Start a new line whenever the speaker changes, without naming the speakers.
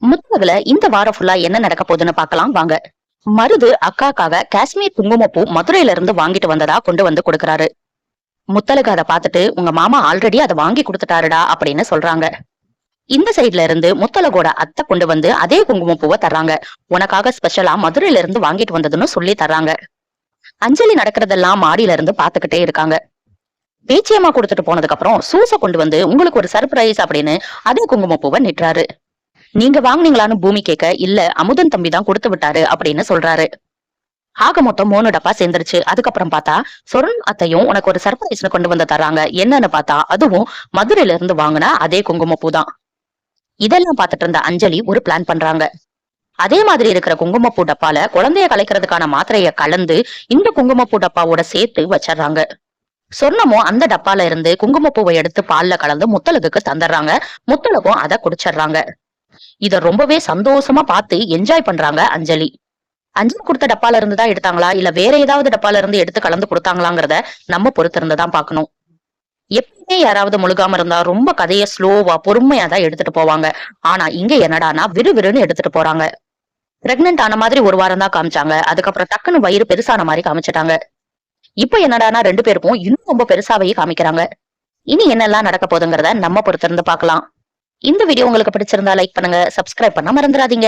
முத்தகுல இந்த வாரம் ஃபுல்லா என்ன நடக்க போகுதுன்னு பாக்கலாம் வாங்க. மருது அக்காக்காக காஷ்மீர் குங்குமப்பூ மதுரையில இருந்து வாங்கிட்டு வந்ததா கொண்டு வந்து கொடுக்கறாரு. முத்தலுக்கு அதை பார்த்துட்டு உங்க மாமா ஆல்ரெடி அதை வாங்கி கொடுத்துட்டாருடா அப்படின்னு சொல்றாங்க. இந்த சைட்ல இருந்து முத்தலகோட அத்தை கொண்டு வந்து அதே குங்குமப்பூவை தர்றாங்க. உனக்காக ஸ்பெஷலா மதுரையில இருந்து வாங்கிட்டு வந்ததுன்னு சொல்லி தர்றாங்க. அஞ்சலி நடக்கிறதெல்லாம் மாடியில இருந்து பாத்துக்கிட்டே இருக்காங்க. பேச்சியம்மா கொடுத்துட்டு போனதுக்கு அப்புறம் சூச கொண்டு வந்து உங்களுக்கு ஒரு சர்ப்ரைஸ் அப்படின்னு அதே குங்குமப்பூவை நிட்டுறாரு. நீங்க வாங்குனீங்களான்னு பூமி கேட்க, இல்ல அமுதன் தம்பி தான் கொடுத்து விட்டாரு அப்படின்னு சொல்றாரு. ஆக மொத்தம் 3 டப்பா சேர்ந்துருச்சு. அதுக்கப்புறம் பார்த்தா சொர்ண் அத்தையும் உனக்கு ஒரு சர்ப்ரைஸ் கொண்டு வந்து தராங்க. என்னன்னு பார்த்தா அதுவும் மதுரையில இருந்து வாங்கின அதே குங்குமப்பூ தான். இதெல்லாம் பார்த்துட்டு இருந்த அஞ்சலி ஒரு பிளான் பண்றாங்க. அதே மாதிரி இருக்கிற குங்குமப்பூ டப்பால குழந்தைய கலைக்கிறதுக்கான மாத்திரைய கலந்து இந்த குங்குமப்பூ டப்பாவோட சேர்த்து வச்சிடறாங்க. சொர்ணமும் அந்த டப்பால இருந்து குங்குமப்பூவை எடுத்து பால்ல கலந்து முத்தலகுக்கு தந்துடுறாங்க. முத்தலகும் அதை குடிச்சிடுறாங்க. இத ரொம்பவே சந்தோஷமா பார்த்து என்ஜாய் பண்றாங்க அஞ்சலி. அஞ்சலி கொடுத்த டப்பால இருந்து தான் எடுத்தாங்களா இல்ல வேற ஏதாவது டப்பால இருந்து எடுத்து கலந்து கொடுத்தாங்களாங்கிறத நம்ம பொறுத்து இருந்துதான் பாக்கணும். எப்பவுமே யாராவது முழுகாம இருந்தா ரொம்ப கதைய ஸ்லோவா பொறுமையா தான் எடுத்துட்டு போவாங்க. ஆனா இங்க என்னடானா விறுவிறுன்னு எடுத்துட்டு போறாங்க. பிரெக்னென்ட் ஆன மாதிரி ஒரு வாரம் தான் காமிச்சாங்க. அதுக்கப்புறம் டக்குன்னு வயிறு பெருசான மாதிரி காமிச்சிட்டாங்க. இப்ப என்னடானா 2 பேருக்கும் இன்னும் ரொம்ப பெருசாவே காமிக்கிறாங்க. இனி என்னெல்லாம் நடக்க போகுதுங்கிறத நம்ம பொறுத்து இருந்து பாக்கலாம். இந்த வீடியோ உங்களுக்கு பிடிச்சிருந்தா லைக் பண்ணுங்க, சப்ஸ்கிரைப் பண்ண மறந்துடாதீங்க.